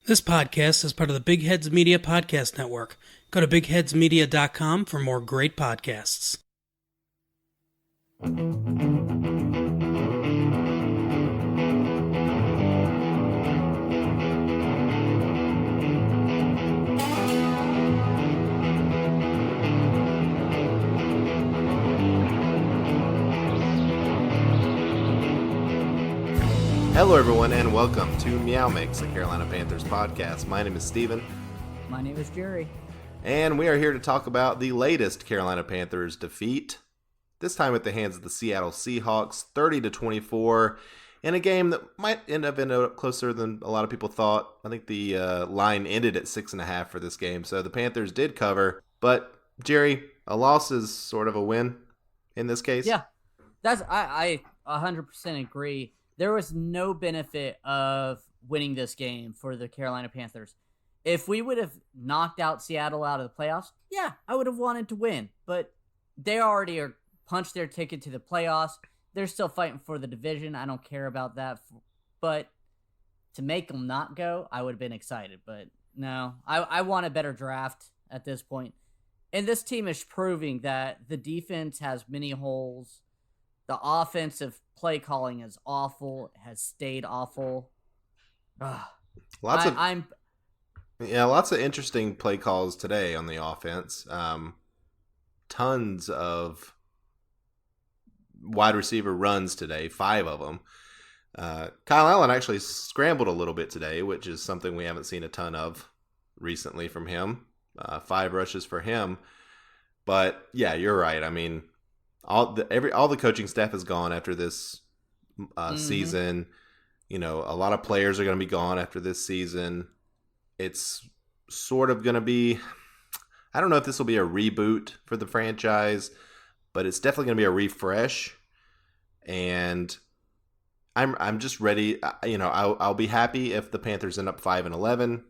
This podcast is part of the Big Heads Media Podcast Network. Go to bigheadsmedia.com for more great podcasts. Hello, everyone, and welcome to Meowmix, the Carolina Panthers podcast. My name is Steven. My name is Jerry. And we are here to talk about the latest Carolina Panthers defeat, this time at the hands of the Seattle Seahawks, 30-24, in a game that might end up closer than a lot of people thought. I think the line ended at 6.5 for this game, so the Panthers did cover. But, Jerry, a loss is sort of a win in this case? Yeah, I 100% agree. There was no benefit of winning this game for the Carolina Panthers. If we would have knocked out Seattle out of the playoffs, yeah, I would have wanted to win. But they already are punched their ticket to the playoffs. They're still fighting for the division. I don't care about that. But to make them not go, I would have been excited. But no, I want a better draft at this point. And this team is proving that the defense has many holes. The offensive play calling is awful, has stayed awful. Lots of interesting play calls today on the offense. Tons of wide receiver runs today, 5 of them. Kyle Allen actually scrambled a little bit today, which is something we haven't seen a ton of recently from him. 5 rushes for him. But yeah, you're right. I mean, all the coaching staff is gone after this season. You know, a lot of players are going to be gone after this season. It's sort of going to be, I don't know if this will be a reboot for the franchise, but it's definitely going to be a refresh. And I'm just ready. You know, I'll be happy if the Panthers end up 5-11.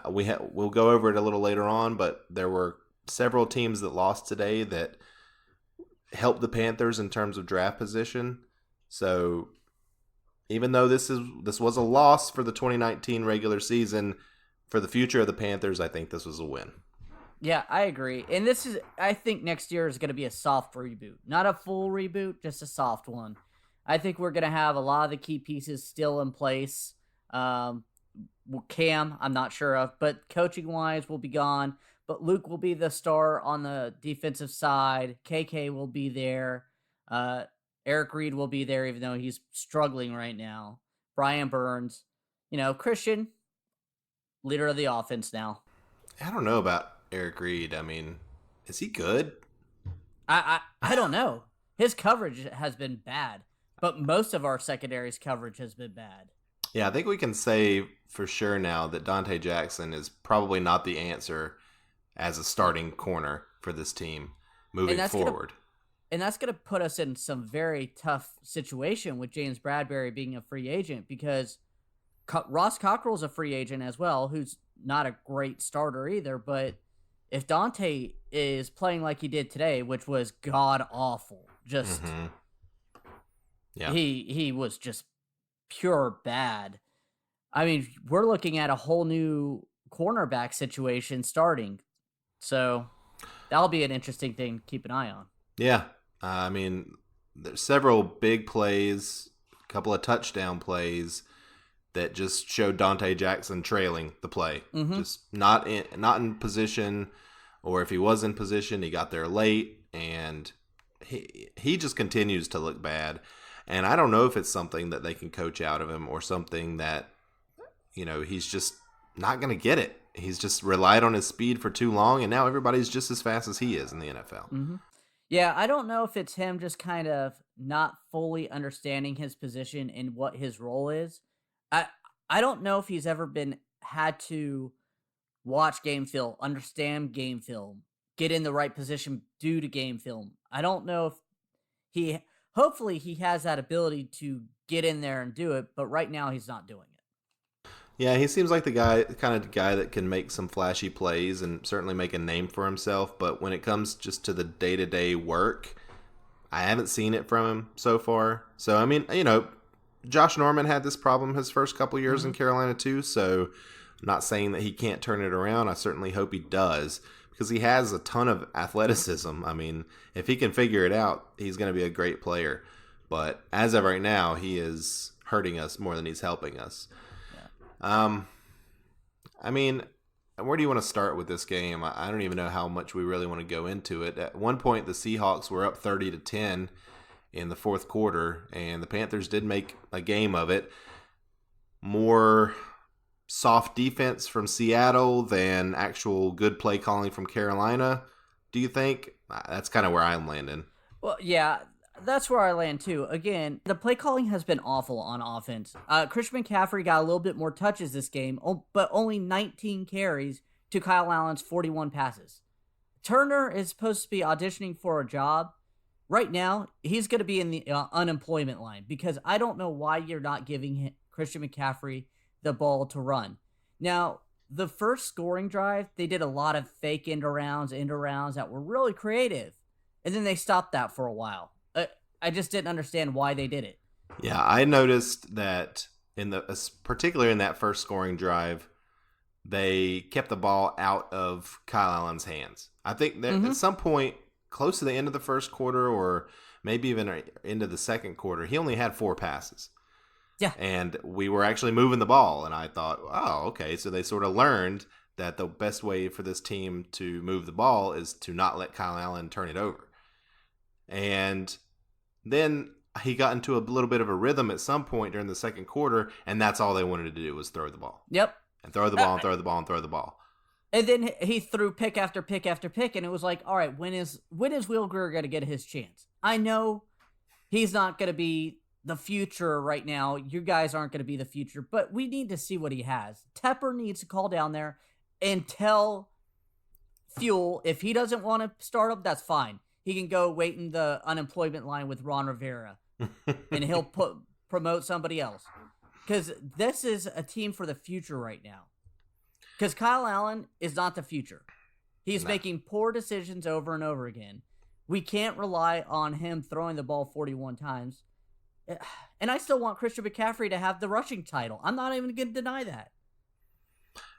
We'll go over it a little later on, but there were several teams that lost today that helped the Panthers in terms of draft position. So even though this was a loss for the 2019 regular season, for the future of the Panthers, I think this was a win. Yeah, I agree. And I think next year is going to be a soft reboot. Not a full reboot, just a soft one. I think we're going to have a lot of the key pieces still in place. Cam, I'm not sure of, but coaching-wise will be gone. But Luke will be the star on the defensive side. KK will be there. Eric Reed will be there, even though he's struggling right now. Brian Burns. You know, Christian, leader of the offense now. I don't know about Eric Reed. I mean, is he good? I don't know. His coverage has been bad, but most of our secondary's coverage has been bad. Yeah, I think we can say for sure now that Dante Jackson is probably not the answer as a starting corner for this team moving forward. And that's going to put us in some very tough situation with James Bradberry being a free agent, because Ross Cockrell's a free agent as well, who's not a great starter either. But if Dante is playing like he did today, which was god-awful, just yeah, he was just pure bad. I mean, we're looking at a whole new cornerback situation starting. So that'll be an interesting thing to keep an eye on. Yeah. I mean, there's several big plays, a couple of touchdown plays that just showed Dante Jackson trailing the play. Just not in position, or if he was in position, he got there late, and he just continues to look bad. And I don't know if it's something that they can coach out of him, or something that, you know, he's just not going to get it. He's just relied on his speed for too long, and now everybody's just as fast as he is in the NFL. Yeah, I don't know if it's him just kind of not fully understanding his position and what his role is. I don't know if he's ever had to watch game film, understand game film, get in the right position due to game film. I don't know if hopefully he has that ability to get in there and do it, but right now he's not doing it. Yeah, he seems like the kind of guy that can make some flashy plays and certainly make a name for himself. But when it comes just to the day-to-day work, I haven't seen it from him so far. So, I mean, you know, Josh Norman had this problem his first couple years in Carolina too, so I'm not saying that he can't turn it around. I certainly hope he does, because he has a ton of athleticism. I mean, if he can figure it out, he's going to be a great player. But as of right now, he is hurting us more than he's helping us. Yeah. I mean, where do you want to start with this game? I don't even know how much we really want to go into it. At one point, the Seahawks were up 30-10 in the fourth quarter, and the Panthers did make a game of it. More soft defense from Seattle than actual good play calling from Carolina, do you think? That's kind of where I'm landing. Well, yeah, that's where I land too. Again, the play calling has been awful on offense. Christian McCaffrey got a little bit more touches this game, but only 19 carries to Kyle Allen's 41 passes. Turner is supposed to be auditioning for a job. Right now, he's going to be in the unemployment line, because I don't know why you're not giving Christian McCaffrey the ball to run. Now, the first scoring drive, they did a lot of fake end arounds that were really creative, and then they stopped that for a while. I just didn't understand why they did it. Yeah, I noticed that particularly in that first scoring drive, they kept the ball out of Kyle Allen's hands. I think that at some point close to the end of the first quarter, or maybe even into the second quarter, he only had 4 passes. Yeah. And we were actually moving the ball, and I thought, oh, okay, so they sort of learned that the best way for this team to move the ball is to not let Kyle Allen turn it over. And then he got into a little bit of a rhythm at some point during the second quarter, and that's all they wanted to do was throw the ball. Yep. And throw the ball and throw the ball and throw the ball. And then he threw pick after pick after pick, and it was like, all right, when is Will Greer going to get his chance? I know he's not going to be the future right now. You guys aren't going to be the future, but we need to see what he has. Tepper needs to call down there and tell Fuel, if he doesn't want to start up, that's fine. He can go wait in the unemployment line with Ron Rivera, and he'll promote somebody else. Because this is a team for the future right now. Because Kyle Allen is not the future. He's making poor decisions over and over again. We can't rely on him throwing the ball 41 times. And I still want Christian McCaffrey to have the rushing title. I'm not even going to deny that.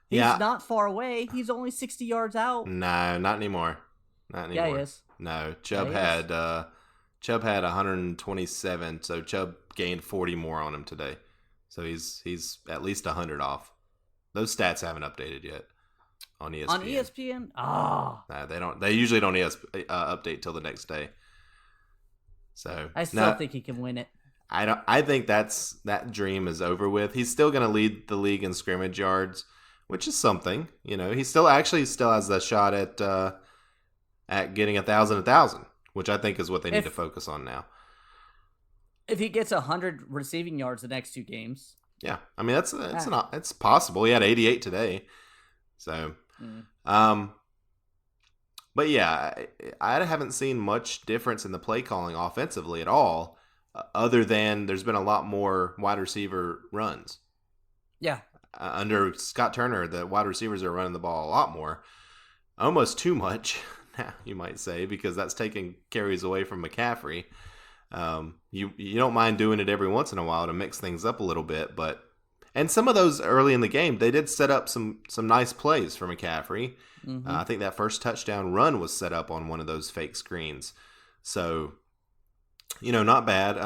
He's not far away. He's only 60 yards out. No, not anymore. Not anymore. Yeah, he is. No, Chubb had 127, so Chubb gained 40 more on him today. So he's at least 100 off. Those stats haven't updated yet on ESPN. On ESPN? Oh. No, they don't. They usually don't update till the next day. So I still think he can win it. I think that dream is over with. He's still going to lead the league in scrimmage yards, which is something. You know, he still has the shot at getting 1,000, which I think is what they need to focus on now. If he gets 100 receiving yards the next 2 games. Yeah, I mean it's possible. He had 88 today, so. But yeah, I haven't seen much difference in the play calling offensively at all, other than there's been a lot more wide receiver runs. Yeah. Under Scott Turner, the wide receivers are running the ball a lot more, almost too much. Now you might say, because that's taking carries away from McCaffrey. You don't mind doing it every once in a while to mix things up a little bit, and some of those early in the game, they did set up some nice plays for McCaffrey. I think that first touchdown run was set up on one of those fake screens. So, not bad.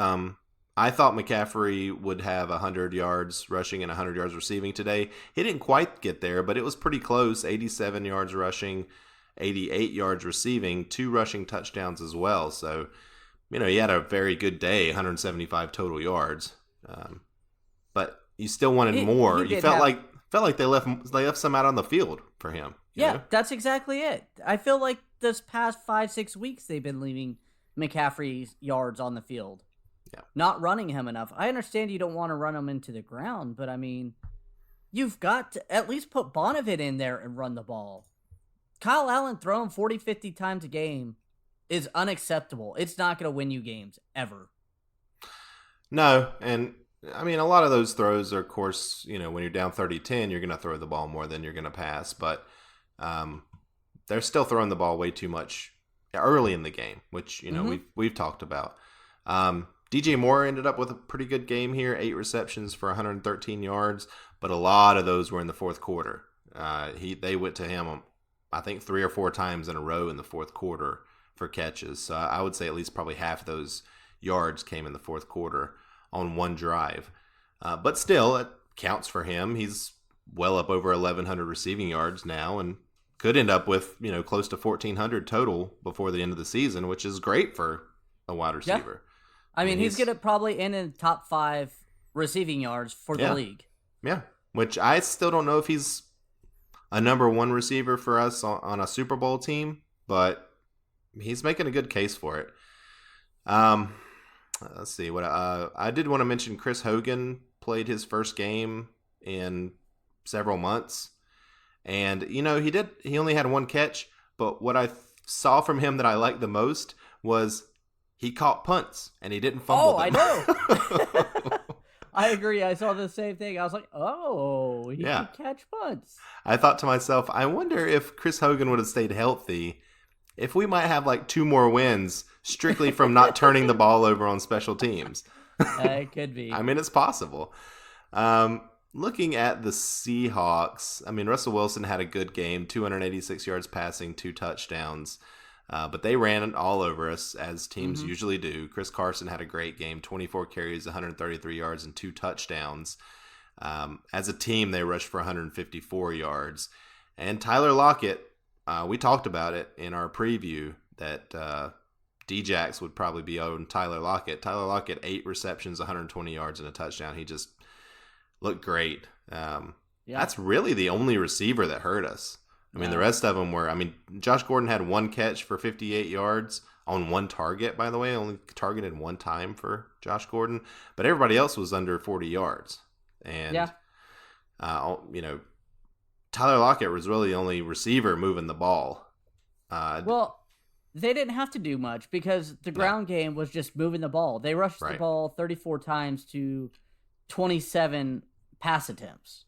I thought McCaffrey would have 100 yards rushing and 100 yards receiving today. He didn't quite get there, but it was pretty close. 87 yards rushing, 88 yards receiving, 2 rushing touchdowns as well. So, he had a very good day, 175 total yards. But you still wanted more. You felt like they left some out on the field for him. Yeah, that's exactly it. I feel like this past 5-6 weeks they've been leaving McCaffrey's yards on the field. Yeah. Not running him enough. I understand you don't want to run him into the ground, but I mean, you've got to at least put Bonnevitt in there and run the ball. Kyle Allen throwing 40, 50 times a game is unacceptable. It's not going to win you games, ever. No, and I mean, a lot of those throws are, of course, when you're down 30-10, you're going to throw the ball more than you're going to pass, but they're still throwing the ball way too much early in the game, which, we've talked about. DJ Moore ended up with a pretty good game here, 8 receptions for 113 yards, but a lot of those were in the fourth quarter. They went to him, I think, 3 or 4 times in a row in the fourth quarter for catches. So I would say at least probably half of those yards came in the fourth quarter on one drive. But still, it counts for him. He's well up over 1,100 receiving yards now and could end up with, close to 1,400 total before the end of the season, which is great for a wide receiver. Yeah. I mean, he's going to probably end in top 5 receiving yards for the league. Yeah, which I still don't know if he's a number 1 receiver for us on a Super Bowl team, but he's making a good case for it. Let's see what I did want to mention. Chris Hogan played his first game in several months, and he only had 1 catch, but what I saw from him that I liked the most was he caught punts and he didn't fumble them. I know. I agree. I saw the same thing. I was like, he can catch punts. I thought to myself, I wonder if Chris Hogan would have stayed healthy, if we might have like 2 more wins strictly from not turning the ball over on special teams. It could be. I mean, it's possible. Looking at the Seahawks, I mean, Russell Wilson had a good game, 286 yards passing, 2 touchdowns. But they ran all over us, as teams usually do. Chris Carson had a great game, 24 carries, 133 yards, and 2 touchdowns. As a team, they rushed for 154 yards. And Tyler Lockett, we talked about it in our preview that D-Jax would probably be on Tyler Lockett. Tyler Lockett, 8 receptions, 120 yards, and a touchdown. He just looked great. That's really the only receiver that hurt us. I mean, the rest of them were, Josh Gordon had 1 catch for 58 yards on 1 target, by the way, only targeted 1 time for Josh Gordon, but everybody else was under 40 yards. And, Tyler Lockett was really the only receiver moving the ball. Well, they didn't have to do much because the ground game was just moving the ball. They rushed the ball 34 times to 27 pass attempts.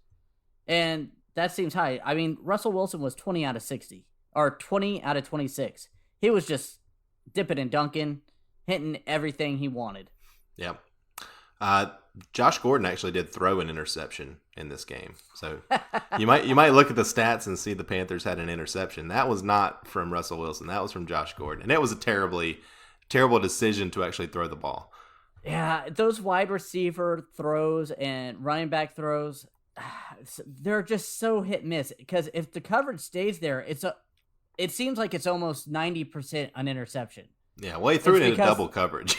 And that seems high. I mean, Russell Wilson was 20 out of 60, or 20 out of 26. He was just dipping and dunking, hitting everything he wanted. Yeah. Josh Gordon actually did throw an interception in this game. So you might look at the stats and see the Panthers had an interception. That was not from Russell Wilson. That was from Josh Gordon. And it was a terrible decision to actually throw the ball. Yeah, those wide receiver throws and running back throws, they're just so hit and miss, because if the coverage stays there, it seems like it's almost 90% an interception. Yeah, well, he threw it in double coverage.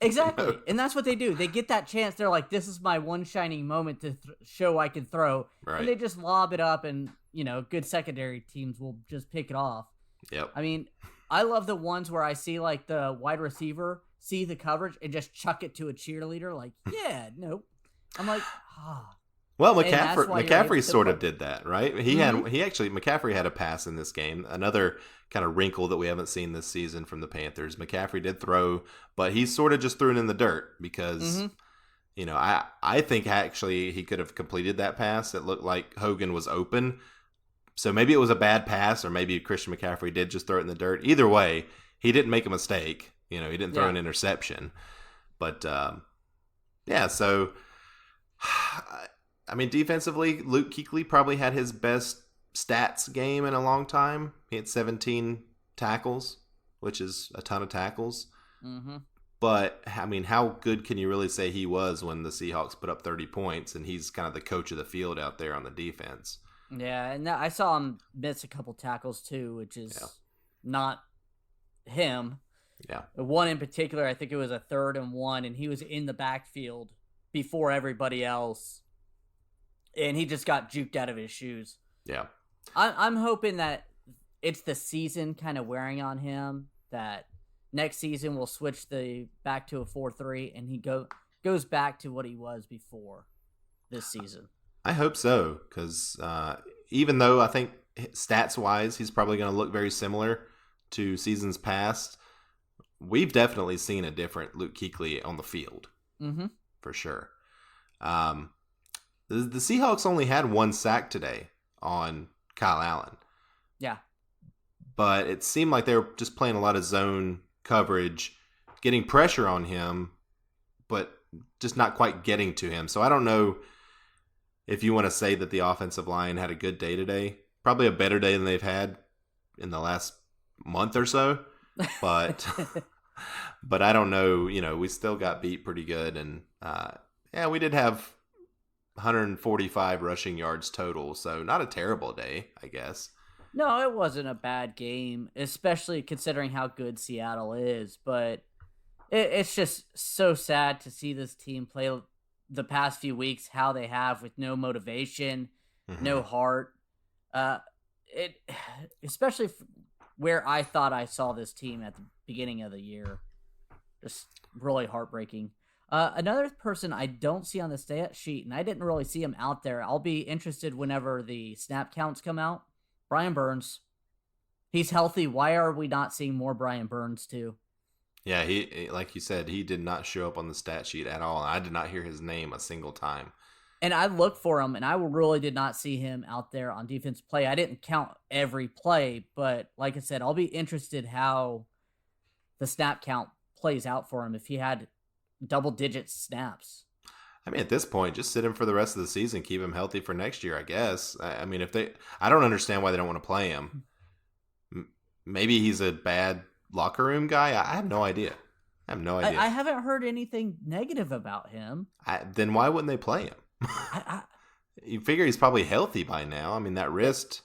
Exactly, and that's what they do. They get that chance. They're like, this is my one shining moment to show I can throw. Right. And they just lob it up, and, good secondary teams will just pick it off. Yep. I mean, I love the ones where I see, like, the wide receiver see the coverage and just chuck it to a cheerleader, like, nope. I'm like, Well, McCaffrey sort of did that, right? McCaffrey had a pass in this game. Another kind of wrinkle that we haven't seen this season from the Panthers. McCaffrey did throw, but he sort of just threw it in the dirt because, I think actually he could have completed that pass. It looked like Hogan was open. So maybe it was a bad pass, or maybe Christian McCaffrey did just throw it in the dirt. Either way, he didn't make a mistake. He didn't throw an interception. But, so... I mean, defensively, Luke Kuechly probably had his best stats game in a long time. He had 17 tackles, which is a ton of tackles. Mm-hmm. But, I mean, how good can you really say he was when the Seahawks put up 30 points and he's kind of the coach of the field out there on the defense? Yeah, and I saw him miss a couple tackles too, which is not him. Yeah. One in particular, I think it was a 3rd and 1, and he was in the backfield before everybody else. And he just got juked out of his shoes. Yeah. I'm hoping that it's the season kind of wearing on him, that next season we'll switch back to a 4-3, and he goes back to what he was before this season. I hope so, because even though I think stats-wise he's probably going to look very similar to seasons past, we've definitely seen a different Luke Kuechly on the field. Mm-hmm. For sure. The Seahawks only had 1 sack today on Kyle Allen. Yeah. But it seemed like they were just playing a lot of zone coverage, getting pressure on him, but just not quite getting to him. So I don't know if you want to say that the offensive line had a good day today. Probably a better day than they've had in the last month or so. But but I don't know. We still got beat pretty good. And we did have 145 rushing yards total. So not a terrible day, I guess. No, it wasn't a bad game, especially considering how good Seattle is. But it's just so sad to see this team play the past few weeks how they have, with no motivation, no heart. Especially where I thought I saw this team at the beginning of the year. Just really heartbreaking. Another person I don't see on the stat sheet, and I didn't really see him out there. I'll be interested whenever the snap counts come out. Brian Burns. He's healthy. Why are we not seeing more Brian Burns too? Yeah, he, like you said, he did not show up on the stat sheet at all. I did not hear his name a single time. And I looked for him, and I really did not see him out there on defense play. I didn't count every play, but like I said, I'll be interested how the snap count plays out for him if he had double-digit snaps. I mean, at this point, just sit him for the rest of the season, keep him healthy for next year, I guess. I mean, I don't understand why they don't want to play him. Maybe he's a bad locker room guy. I have no idea. I haven't heard anything negative about him. Then why wouldn't they play him? You figure he's probably healthy by now. I mean, that wrist,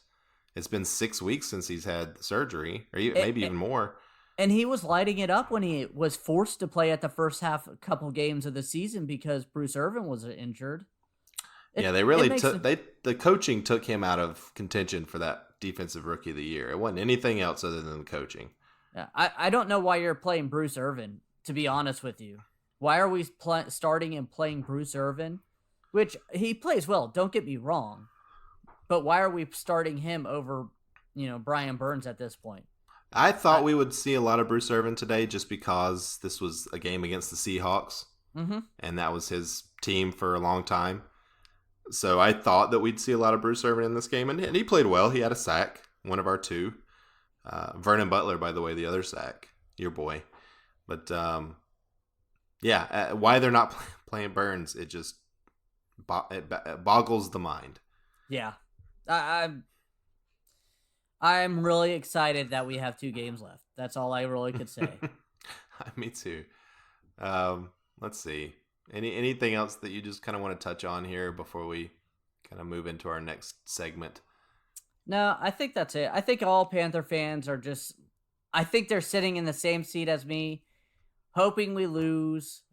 it's been 6 weeks since he's had the surgery, or maybe even more. And he was lighting it up when he was forced to play at the first half couple games of the season because Bruce Irvin was injured. They really took the coaching took him out of contention for that defensive rookie of the year. It wasn't anything else other than the coaching. Yeah, I don't know why you're playing Bruce Irvin, to be honest with you. Why are we starting and playing Bruce Irvin? Which he plays well, don't get me wrong. But why are we starting him over, Brian Burns at this point? I thought we would see a lot of Bruce Irvin today just because this was a game against the Seahawks. Mm-hmm. And that was his team for a long time. So I thought that we'd see a lot of Bruce Irvin in this game. And he played well. He had a sack, one of our two. Vernon Butler, by the way, the other sack. Your boy. But, why they're not playing Burns, it just it boggles the mind. Yeah. I'm really excited that we have 2 games left. That's all I really could say. Me too. Let's see. Anything else that you just kind of want to touch on here before we kind of move into our next segment? No, I think that's it. I think all Panther fans are I think they're sitting in the same seat as me, hoping we lose.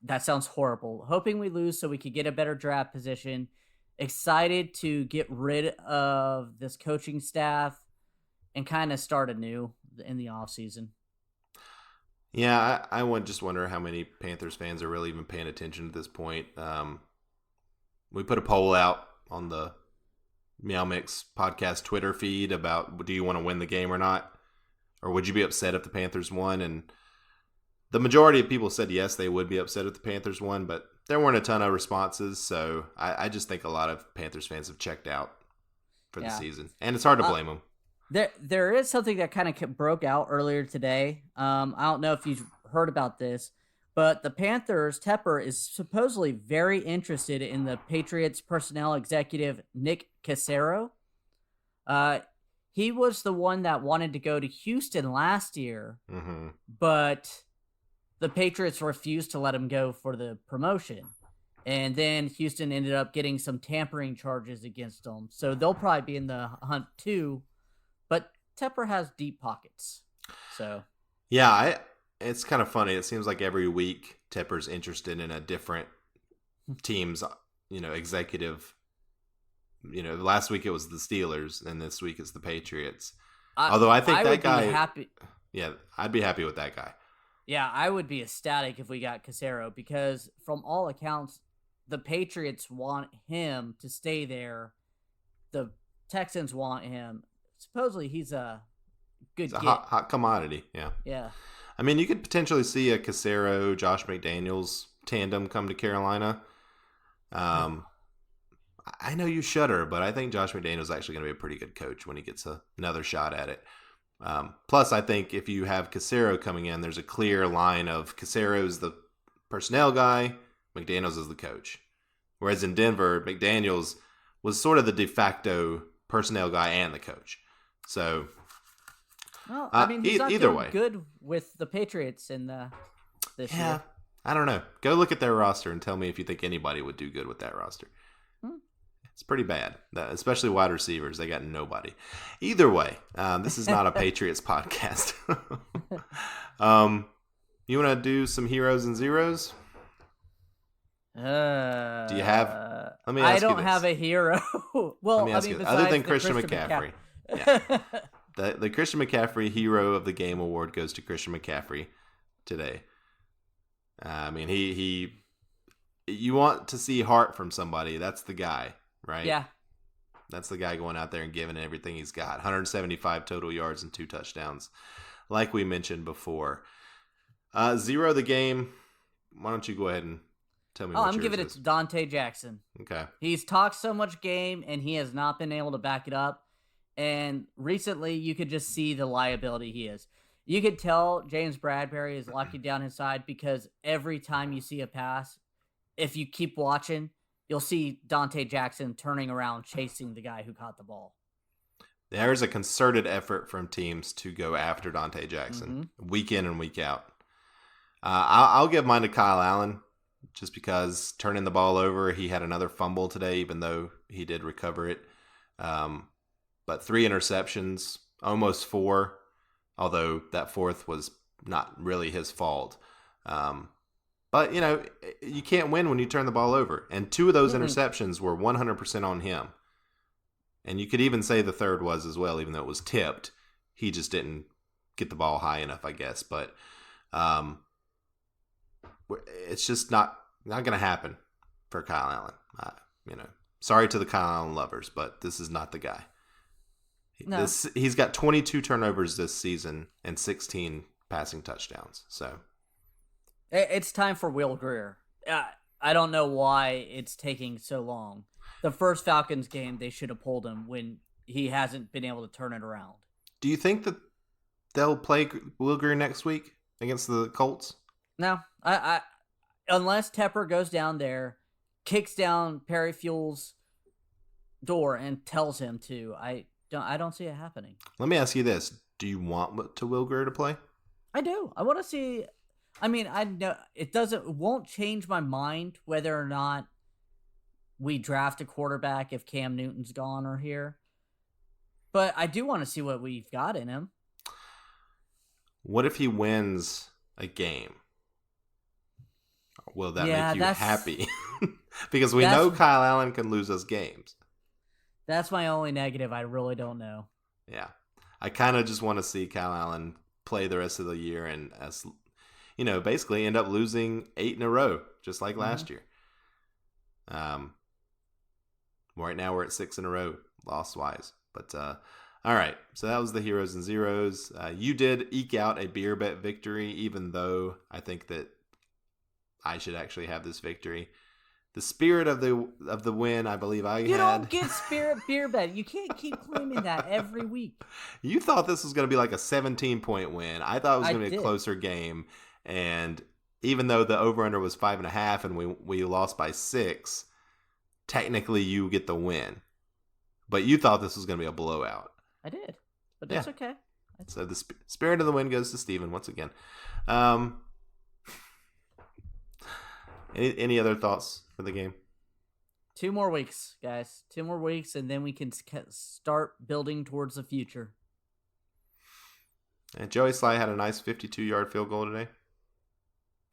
That sounds horrible. Hoping we lose so we could get a better draft position. Excited to get rid of this coaching staff and kind of start anew in the offseason. Yeah, I would just wonder how many Panthers fans are really even paying attention at this point. We put a poll out on the Meowmix podcast Twitter feed about, do you want to win the game or not? Or would you be upset if the Panthers won? And the majority of people said yes, they would be upset if the Panthers won, but there weren't a ton of responses. So I just think a lot of Panthers fans have checked out for the season. And it's hard to blame them. There is something that kind of broke out earlier today. I don't know if you've heard about this, but the Panthers, Tepper, is supposedly very interested in the Patriots personnel executive Nick Cassero. He was the one that wanted to go to Houston last year, but the Patriots refused to let him go for the promotion. And then Houston ended up getting some tampering charges against them. So they'll probably be in the hunt too. But Tepper has deep pockets. So yeah, it's kind of funny. It seems like every week Tepper's interested in a different team's, executive. Last week it was the Steelers, and this week it's the Patriots. Although I think that guy, happy. Yeah, I'd be happy with that guy. Yeah, I would be ecstatic if we got Cassero because from all accounts, the Patriots want him to stay there. The Texans want him. Supposedly he's a good get. Hot commodity, yeah. Yeah. I mean, you could potentially see a Cassero, Josh McDaniels tandem come to Carolina. I know you shudder, but I think Josh McDaniels is actually going to be a pretty good coach when he gets another shot at it. Plus, I think if you have Cassero coming in, there's a clear line of Cassero's the personnel guy. McDaniels is the coach. Whereas in Denver, McDaniels was sort of the de facto personnel guy and the coach. So, well, I mean, he's not either doing way, good with the Patriots this year. I don't know. Go look at their roster and tell me if you think anybody would do good with that roster. It's pretty bad, especially wide receivers. They got nobody. Either way, this is not a Patriots podcast. You want to do some heroes and zeros? Do you have? Let me ask you this. I don't have a hero. Well, let me ask you this. Other than Christian McCaffrey. Yeah. The Christian McCaffrey Hero of the Game award goes to Christian McCaffrey today. I mean, you want to see heart from somebody. That's the guy, right? Yeah. That's the guy going out there and giving everything he's got. 175 total yards and 2 touchdowns, like we mentioned before. Zero of the game. Why don't you go ahead and tell me what yours is? I'm giving it to Dante Jackson. Okay. He's talked so much game, and he has not been able to back it up. And recently, you could just see the liability he is. You could tell James Bradbury is locking down his side because every time you see a pass, if you keep watching, you'll see Dante Jackson turning around, chasing the guy who caught the ball. There's a concerted effort from teams to go after Dante Jackson week in and week out. I'll give mine to Kyle Allen just because turning the ball over, he had another fumble today, even though he did recover it. But 3 interceptions, almost 4, although that 4th was not really his fault. But, you can't win when you turn the ball over. And 2 of those interceptions were 100% on him. And you could even say the 3rd was as well, even though it was tipped. He just didn't get the ball high enough, I guess. But it's just not going to happen for Kyle Allen. Sorry to the Kyle Allen lovers, but this is not the guy. No. He's got 22 turnovers this season and 16 passing touchdowns. So it's time for Will Grier. I don't know why it's taking so long. The first Falcons game, they should have pulled him when he hasn't been able to turn it around. Do you think that they'll play Will Grier next week against the Colts? No, I unless Tepper goes down there, kicks down Perry Fuel's door and tells him to. I don't see it happening. Let me ask you this: do you want Will Grier to play? I do. I want to see. I mean, I know it won't change my mind whether or not we draft a quarterback if Cam Newton's gone or here. But I do want to see what we've got in him. What if he wins a game? Will that make you happy? Because we know Kyle Allen can lose us games. That's my only negative. I really don't know. Yeah. I kind of just want to see Kyle Allen play the rest of the year and, basically end up losing 8 in a row, just like last year. Right now we're at 6 in a row, loss-wise. But, all right. So that was the heroes and zeros. You did eke out a beer bet victory, even though I think that I should actually have this victory. The spirit of the win, I believe I had. You don't get spirit beer bet. You can't keep claiming that every week. You thought this was going to be like a 17-point win. I thought it was going to be a closer game. And even though the over-under was 5.5 and we lost by 6, technically you get the win. But you thought this was going to be a blowout. I did. But that's okay. So the spirit of the win goes to Steven once again. Any other thoughts for the game? 2 more weeks, guys. 2 more weeks, and then we can start building towards the future. And Joey Sly had a nice 52-yard field goal today.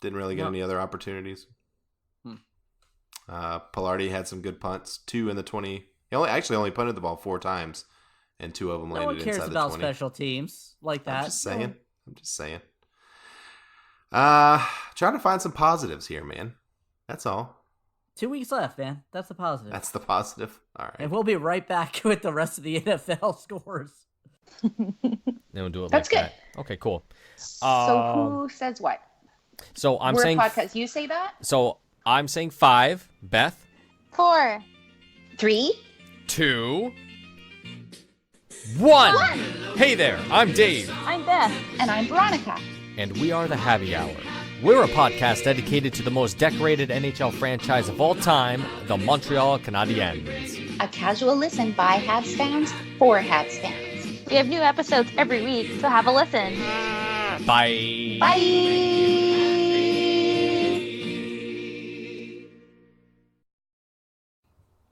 Didn't really get any other opportunities. Pilardi had some good punts. 2 in the 20. He only punted the ball 4 times, and 2 of them landed inside the 20. No one cares about special teams like that. I'm just saying. Trying to find some positives here, man. That's all. 2 weeks left, man. That's the positive. That's the positive. All right. And we'll be right back with the rest of the NFL scores. Then we'll do it That's like good. That. Okay, cool. So who says what? So I'm We're saying... a podcast. You say that? So I'm saying 5. Beth? 4. 3. 2. 1. Hey there, I'm Dave. I'm Beth. And I'm Veronica. And we are the Happy Hour. We're a podcast dedicated to the most decorated NHL franchise of all time, the Montreal Canadiens. A casual listen by Habs fans for Habs fans. We have new episodes every week, so have a listen. Bye. Bye.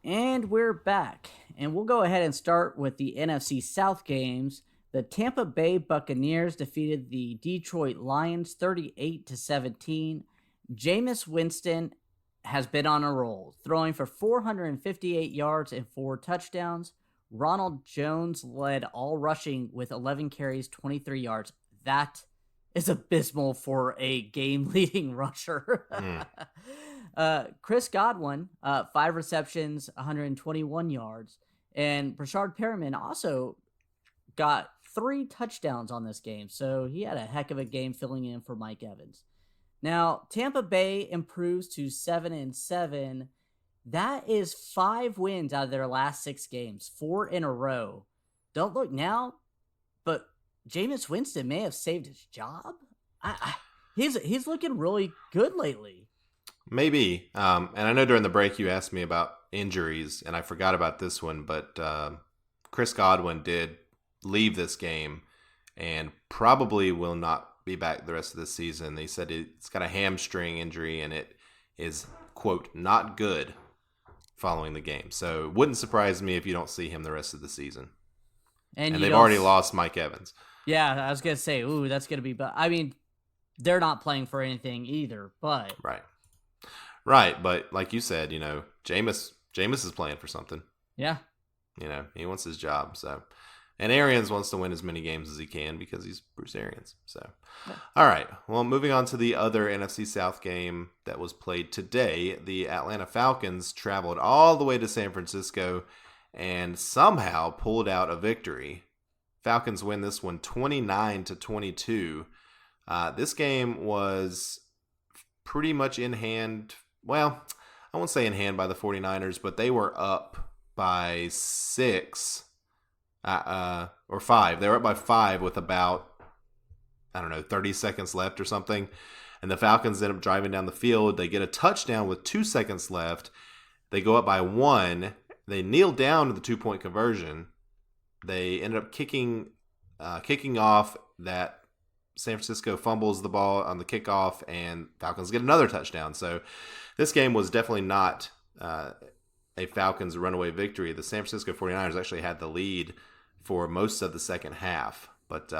And we're back. And we'll go ahead and start with the NFC South games. The Tampa Bay Buccaneers defeated the Detroit Lions 38-17. Jameis Winston has been on a roll, throwing for 458 yards and 4 touchdowns. Ronald Jones led all rushing with 11 carries, 23 yards. That is abysmal for a game-leading rusher. Chris Godwin, 5 receptions, 121 yards. And Brashard Perriman also got 3 touchdowns on this game, so he had a heck of a game filling in for Mike Evans. Now, Tampa Bay improves to 7-7. That is 5 wins out of their last 6 games, 4 in a row. Don't look now, but Jameis Winston may have saved his job. He's looking really good lately. Maybe. And I know during the break you asked me about injuries, and I forgot about this one, but Chris Godwin did leave this game and probably will not be back the rest of the season. They said it's got a hamstring injury and it is, quote, not good following the game. So it wouldn't surprise me if you don't see him the rest of the season. And they've already lost Mike Evans. Yeah, I was going to say, ooh, that's going to be... But I mean, they're not playing for anything either, but... Right, but like you said, Jameis is playing for something. Yeah. He wants his job, so... And Arians wants to win as many games as he can because he's Bruce Arians. So, All right. Well, moving on to the other NFC South game that was played today, the Atlanta Falcons traveled all the way to San Francisco and somehow pulled out a victory. Falcons win this one 29-22. This game was pretty much in hand. Well, I won't say in hand by the 49ers, but they were up by 6. Or 5. They were up by 5 with about, 30 seconds left or something. And the Falcons end up driving down the field. They get a touchdown with 2 seconds left. They go up by 1. They kneel down to the 2-point conversion. They end up kicking off. That San Francisco fumbles the ball on the kickoff, and Falcons get another touchdown. So this game was definitely not a Falcons runaway victory. The San Francisco 49ers actually had the lead for most of the second half. But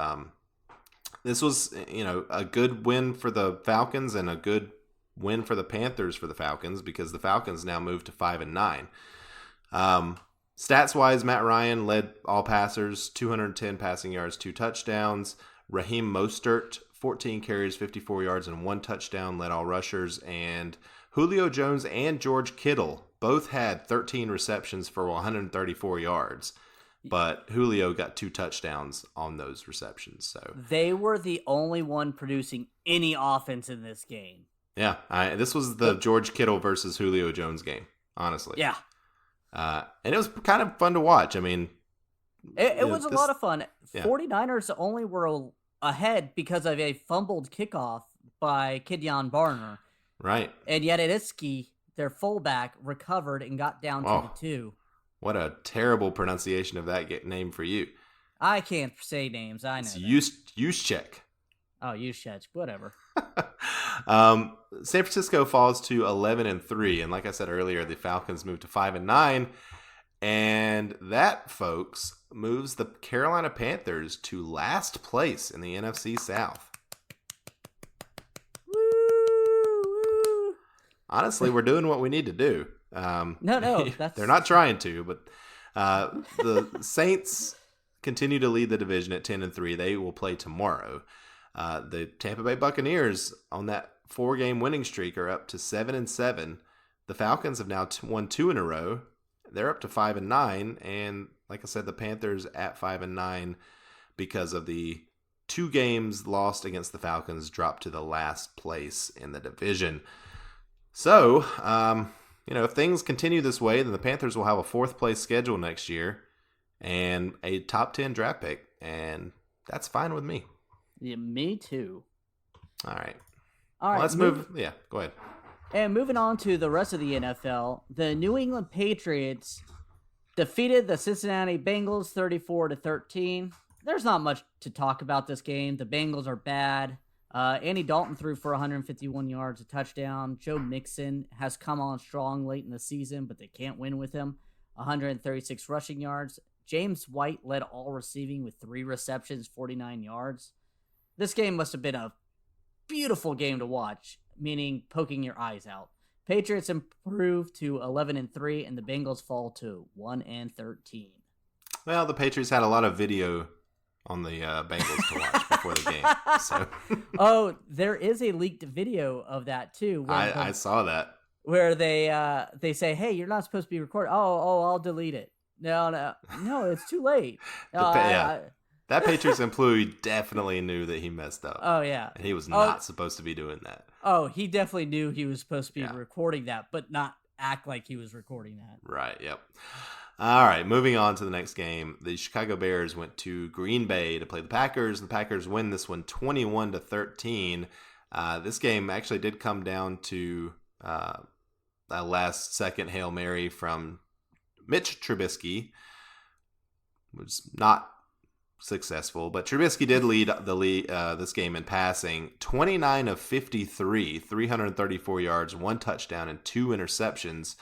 this was, a good win for the Falcons and a good win for the Panthers for the Falcons because the Falcons now move to 5-9. Stats-wise, Matt Ryan led all passers, 210 passing yards, 2 touchdowns. Raheem Mostert, 14 carries, 54 yards, and 1 touchdown, led all rushers. And Julio Jones and George Kittle both had 13 receptions for 134 yards. But Julio got 2 touchdowns on those receptions. So they were the only one producing any offense in this game. Yeah, this was the George Kittle versus Julio Jones game, honestly. Yeah. And it was kind of fun to watch. I mean... It was a lot of fun. Yeah. 49ers only were ahead because of a fumbled kickoff by Kidyon Barner. Right. And Yediditsky, their fullback, recovered and got down to the 2. What a terrible pronunciation of that name for you. I can't say names. I know. It's Juszczyk. Oh, Juszczyk. Whatever. San Francisco falls to 11-3, and like I said earlier, the Falcons move to 5-9, and that, folks, moves the Carolina Panthers to last place in the NFC South. Woo! Honestly, we're doing what we need to do. No, they're not trying to, but the Saints continue to lead the division at 10-3. They will play tomorrow. The Tampa Bay Buccaneers on that 4-game winning streak are up to 7-7. The Falcons have now won 2 in a row. They're up to 5-9, and like I said, the Panthers at 5-9 because of the 2 games lost against the Falcons dropped to the last place in the division. So, if things continue this way, then the Panthers will have a 4th place schedule next year and a top 10 draft pick, and that's fine with me. Yeah, me too. All right. All right, let's move. Yeah, go ahead. And moving on to the rest of the NFL, the New England Patriots defeated the Cincinnati Bengals 34-13. There's not much to talk about this game. The Bengals are bad. Andy Dalton threw for 151 yards, a touchdown. Joe Mixon has come on strong late in the season, but they can't win with him. 136 rushing yards. James White led all receiving with 3 receptions, 49 yards. This game must have been a beautiful game to watch, meaning poking your eyes out. Patriots improve to 11-3, and the Bengals fall to 1-13. Well, the Patriots had a lot of video on the Bengals to watch before the game. So. Oh, there is a leaked video of that too. I saw that. Where they say, "Hey, you're not supposed to be recording." Oh, I'll delete it. No, it's too late. That Patriots employee definitely knew that he messed up. Oh, yeah. And he was not supposed to be doing that. Oh, he definitely knew he was supposed to be recording that, but not act like he was recording that. Right, yep. All right, moving on to the next game. The Chicago Bears went to Green Bay to play the Packers. The Packers win this one 21-13. This game actually did come down to a last-second Hail Mary from Mitch Trubisky. It was not successful, but Trubisky did lead this game in passing. 29 of 53, 334 yards, 1 touchdown, and 2 interceptions.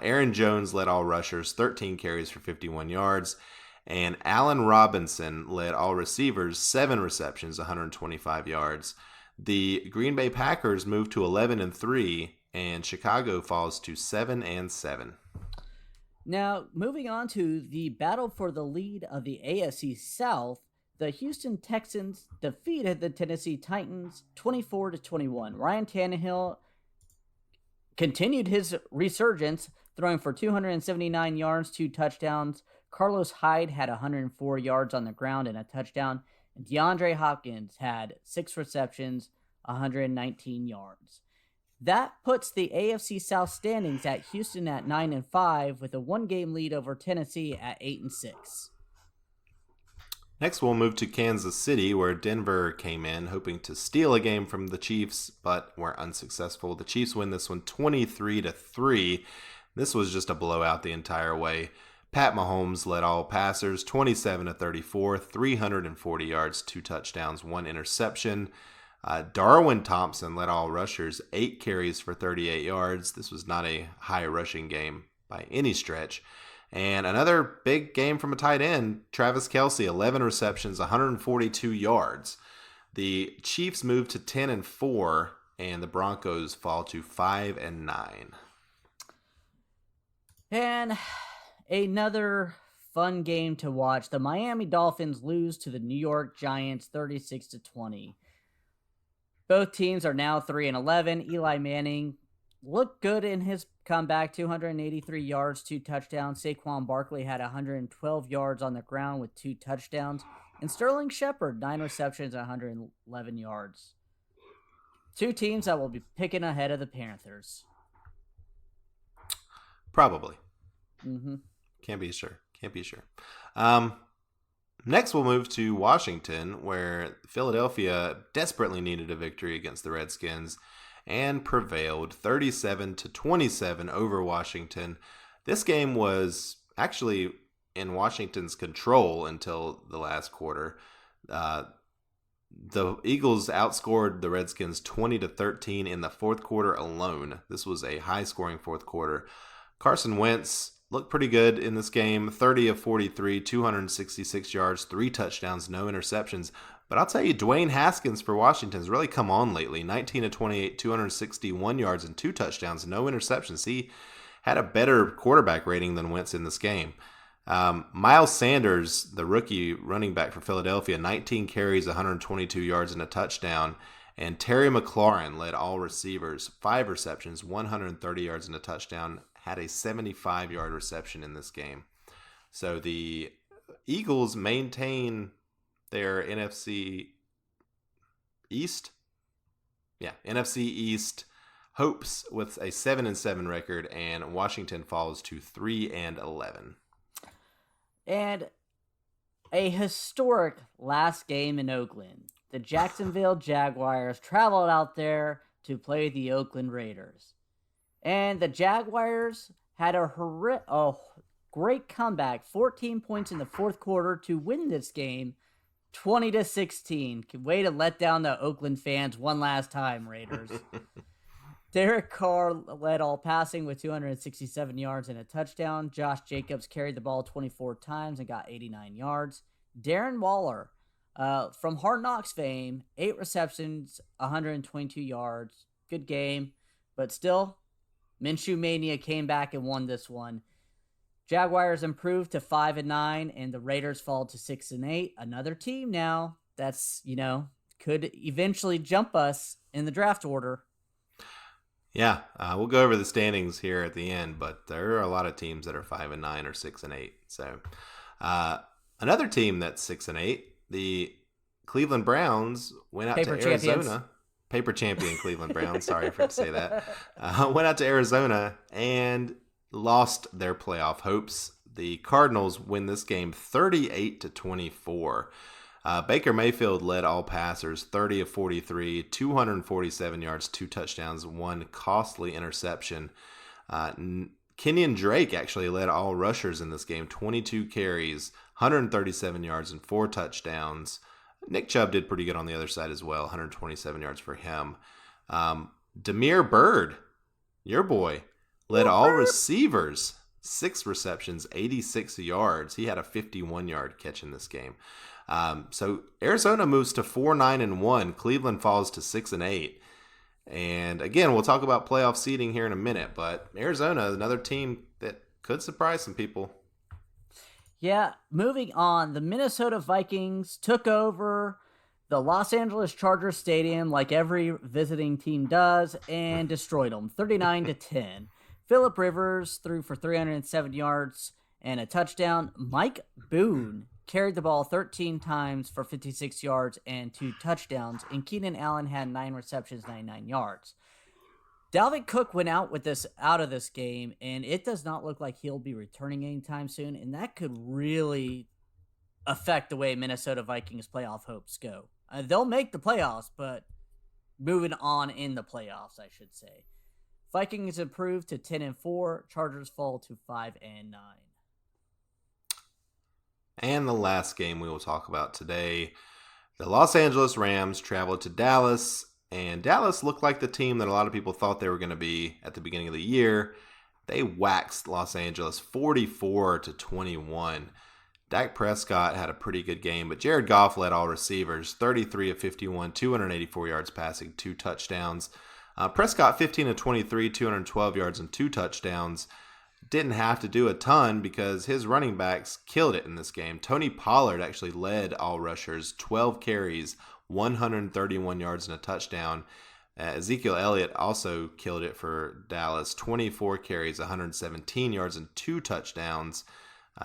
Aaron Jones led all rushers, 13 carries for 51 yards. And Allen Robinson led all receivers, 7 receptions, 125 yards. The Green Bay Packers moved to 11-3, and Chicago falls to 7-7. Now, moving on to the battle for the lead of the AFC South, the Houston Texans defeated the Tennessee Titans 24-21. Ryan Tannehill continued his resurgence, throwing for 279 yards, 2 touchdowns. Carlos Hyde had 104 yards on the ground and a touchdown. And DeAndre Hopkins had 6 receptions, 119 yards. That puts the AFC South standings at Houston at 9-5 with a 1-game lead over Tennessee at 8-6. Next, we'll move to Kansas City, where Denver came in hoping to steal a game from the Chiefs, but were unsuccessful. The Chiefs win this one 23-3. This was just a blowout the entire way. Pat Mahomes led all passers, 27-34, 340 yards, 2 touchdowns, 1 interception. Darwin Thompson led all rushers, 8 carries for 38 yards. This was not a high rushing game by any stretch. And another big game from a tight end, Travis Kelce, 11 receptions, 142 yards. The Chiefs move to 10-4, and the Broncos fall to 5-9. And another fun game to watch. The Miami Dolphins lose to the New York Giants 36-20. Both teams are now 3-11. Eli Manning looked good in his comeback, 283 yards, 2 touchdowns. Saquon Barkley had 112 yards on the ground with 2 touchdowns. And Sterling Shepard, 9 receptions, 111 yards. 2 teams that will be picking ahead of the Panthers. Probably. Mm-hmm. Can't be sure. Next, we'll move to Washington, where Philadelphia desperately needed a victory against the Redskins and prevailed 37-27 over Washington. This game was actually in Washington's control until the last quarter. The Eagles outscored the Redskins 20-13 in the fourth quarter alone. This was a high-scoring fourth quarter. Carson Wentz looked pretty good in this game, 30 of 43, 266 yards, 3 touchdowns, no interceptions. But I'll tell you, Dwayne Haskins for Washington's really come on lately. 19 of 28, 261 yards, and 2 touchdowns, no interceptions. He had a better quarterback rating than Wentz in this game. Miles Sanders, the rookie running back for Philadelphia, 19 carries, 122 yards, and a touchdown. And Terry McLaurin led all receivers, 5 receptions, 130 yards, and a touchdown. Had a 75-yard reception in this game. So the Eagles maintain their NFC East hopes with a 7-7 record, and Washington falls to 3-11. And a historic last game in Oakland. The Jacksonville Jaguars traveled out there to play the Oakland Raiders. And the Jaguars had a great comeback, 14 points in the fourth quarter to win this game, 20-16. Way to let down the Oakland fans one last time, Raiders. Derek Carr led all passing with 267 yards and a touchdown. Josh Jacobs carried the ball 24 times and got 89 yards. Darren Waller, from Hard Knocks fame, 8 receptions, 122 yards. Good game, but still, Minshew Mania came back and won this one. Jaguars improved to 5-9, and the Raiders fall to 6-8. Another team now that's, could eventually jump us in the draft order. Yeah, we'll go over the standings here at the end, but there are a lot of teams that are 5-9 or 6-8. So, another team that's 6-8, the Cleveland Browns went out to Arizona. Paper champion Cleveland Browns. Sorry for to say that. Went out to Arizona and lost their playoff hopes. The Cardinals win this game 38-24. Baker Mayfield led all passers, 30 of 43, 247 yards, 2 touchdowns, 1 costly interception. Kenyon Drake actually led all rushers in this game, 22 carries, 137 yards, and 4 touchdowns. Nick Chubb did pretty good on the other side as well, 127 yards for him. Damiere Byrd, your boy, led all receivers, 6 receptions, 86 yards. He had a 51-yard catch in this game. So Arizona moves to 4-9-1. Cleveland falls to 6-8. And again, we'll talk about playoff seeding here in a minute, but Arizona is another team that could surprise some people. Yeah, moving on, the Minnesota Vikings took over the Los Angeles Chargers Stadium like every visiting team does and destroyed them, 39-10. Phillip Rivers threw for 307 yards and a touchdown. Mike Boone carried the ball 13 times for 56 yards and 2 touchdowns, and Keenan Allen had 9 receptions, 99 yards. Dalvin Cook went out of this game, and it does not look like he'll be returning anytime soon, and that could really affect the way Minnesota Vikings playoff hopes go. They'll make the playoffs, but moving on in the playoffs, I should say. Vikings improved to 10-4. Chargers fall to 5-9. And the last game we will talk about today, the Los Angeles Rams traveled to Dallas, and Dallas looked like the team that a lot of people thought they were going to be at the beginning of the year. They waxed Los Angeles 44-21. Dak Prescott had a pretty good game, but Jared Goff led all receivers, 33 of 51, 284 yards passing, 2 touchdowns. Prescott 15 of 23, 212 yards and 2 touchdowns. Didn't have to do a ton because his running backs killed it in this game. Tony Pollard actually led all rushers, 12 carries, 131 yards and a touchdown. Ezekiel Elliott also killed it for Dallas, 24 carries, 117 yards and 2 touchdowns.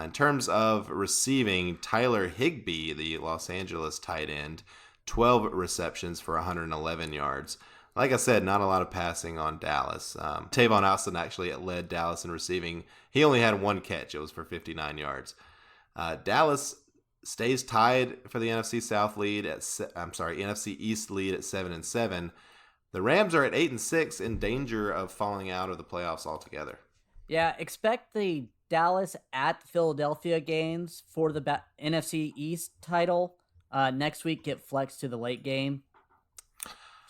In terms of receiving, Tyler Higbee, the Los Angeles tight end, 12 receptions for 111 yards. Like I said, not a lot of passing on Dallas. Tavon Austin actually led Dallas in receiving. He only had 1 catch. It was for 59 yards. Dallas stays tied for the NFC South lead NFC East lead at 7-7. The Rams are at 8-6, in danger of falling out of the playoffs altogether. Yeah, expect the Dallas at Philadelphia games for the NFC East title next week. Get flexed to the late game.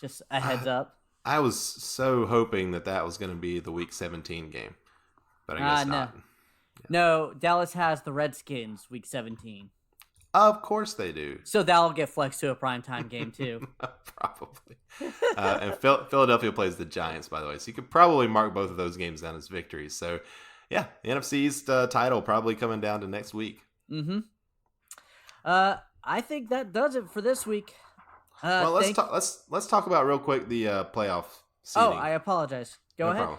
Just a heads up. I was so hoping that was going to be the Week 17 game, but I guess not. No, Dallas has the Redskins Week 17. Of course they do. So that'll get flexed to a primetime game too. Probably. And Philadelphia plays the Giants, by the way, so you could probably mark both of those games down as victories. So, yeah, the NFC East title probably coming down to next week. Mm-hmm. I think that does it for this week. Well, let's talk about real quick the playoff seeding. Oh, I apologize. Go ahead.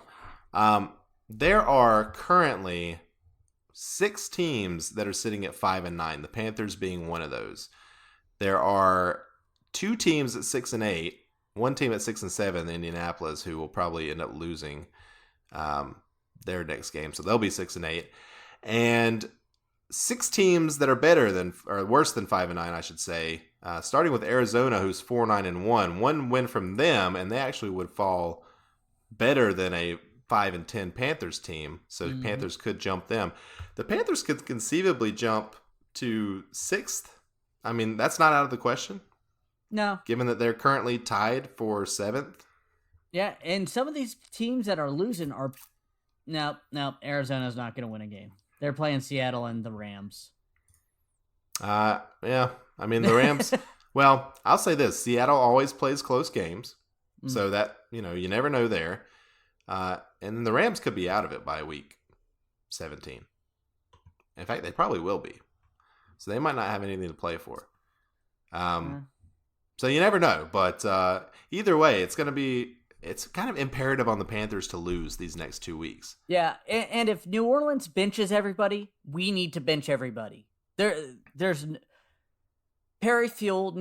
Problem. There are currently 6 teams that are sitting at 5-9. The Panthers being one of those. There are 2 teams at 6-8. One team at 6-7, Indianapolis, who will probably end up losing their next game, so they'll be 6-8. And 6 teams that are better than, or worse than 5-9, I should say. Starting with Arizona, who's 4-9-1. One win from them, and they actually would fall better than a 5-10 Panthers team. So Panthers could jump them. The Panthers could conceivably jump to 6th. I mean, that's not out of the question. No. Given that they're currently tied for 7th. Yeah, and some of these teams that are losing are... No, Arizona's not going to win a game. They're playing Seattle and the Rams. Yeah. I mean, the Rams... well, I'll say this. Seattle always plays close games. So that, you never know there. And the Rams could be out of it by week 17. In fact, they probably will be. So they might not have anything to play for. So you never know. But either way, it's kind of imperative on the Panthers to lose these next 2 weeks. Yeah, and if New Orleans benches everybody, we need to bench everybody. There's Perry Fuel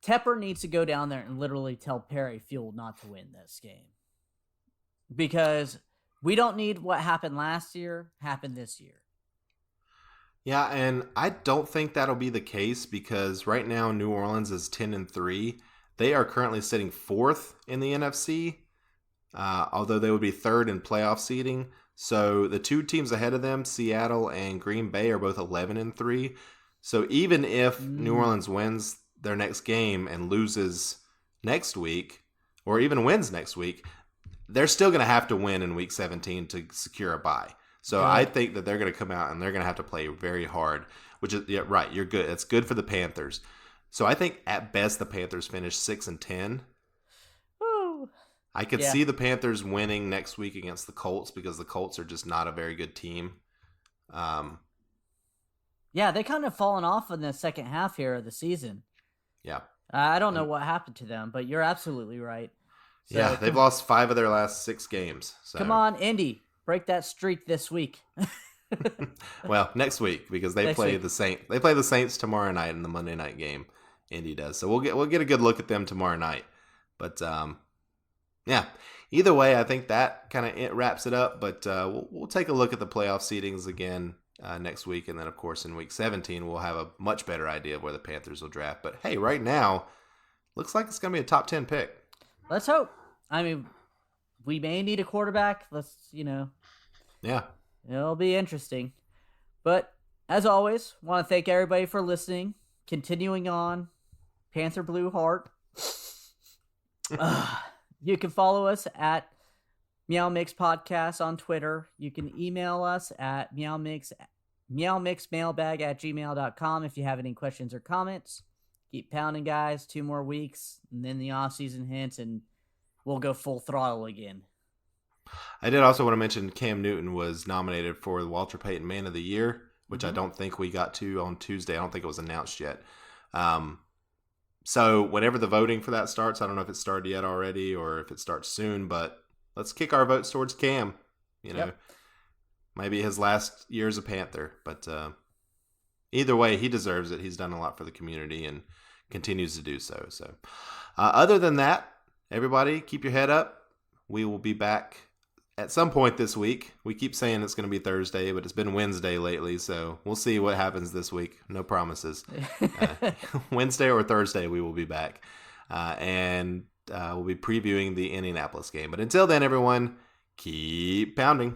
Tepper needs to go down there and literally tell Perry Fuel not to win this game. Because we don't need what happened last year happen this year. Yeah, and I don't think that'll be the case because right now New Orleans is 10-3. They are currently sitting 4th in the NFC, although they would be 3rd in playoff seeding. So the 2 teams ahead of them, Seattle and Green Bay, are both 11-3. So even if New Orleans wins their next game and loses next week, or even wins next week, they're still going to have to win in week 17 to secure a bye. So I think that they're going to come out and they're going to have to play very hard, which is, yeah, right, you're good. It's good for the Panthers. So I think at best the Panthers finish 6-10. Woo. I could see the Panthers winning next week against the Colts because the Colts are just not a very good team. Yeah, they kind of fallen off in the second half here of the season. Yeah. I don't know what happened to them, but you're absolutely right. So, yeah, they've lost 5 of their last 6 games. So. Come on, Indy. Break that streak this week. Well, next week because they play the Saints. They play the Saints tomorrow night in the Monday night game. Indy does. So we'll get a good look at them tomorrow night. But yeah, either way, I think that kind of wraps it up. But we'll take a look at the playoff seedings again next week, and then of course in week 17 we'll have a much better idea of where the Panthers will draft. But hey, right now looks like it's gonna be a top 10 pick. Let's hope. I mean, we may need a quarterback. Yeah. It'll be interesting. But as always, want to thank everybody for listening. Continuing on, Panther Blue Heart. You can follow us at Meowmix Podcast on Twitter. You can email us at meowmixmailbag@gmail.com if you have any questions or comments. Keep pounding, guys. 2 more weeks, and then the off-season hits, and we'll go full throttle again. I did also want to mention Cam Newton was nominated for the Walter Payton Man of the Year, which I don't think we got to on Tuesday. I don't think it was announced yet. So whenever the voting for that starts, I don't know if it started yet already or if it starts soon, but let's kick our votes towards Cam. Maybe his last year as a Panther, but either way, he deserves it. He's done a lot for the community and continues to do so. So other than that, everybody keep your head up. We will be back at some point this week. We keep saying it's going to be Thursday, but it's been Wednesday lately, so we'll see what happens this week. No promises. Wednesday or Thursday, we will be back. And we'll be previewing the Indianapolis game. But until then, everyone, keep pounding.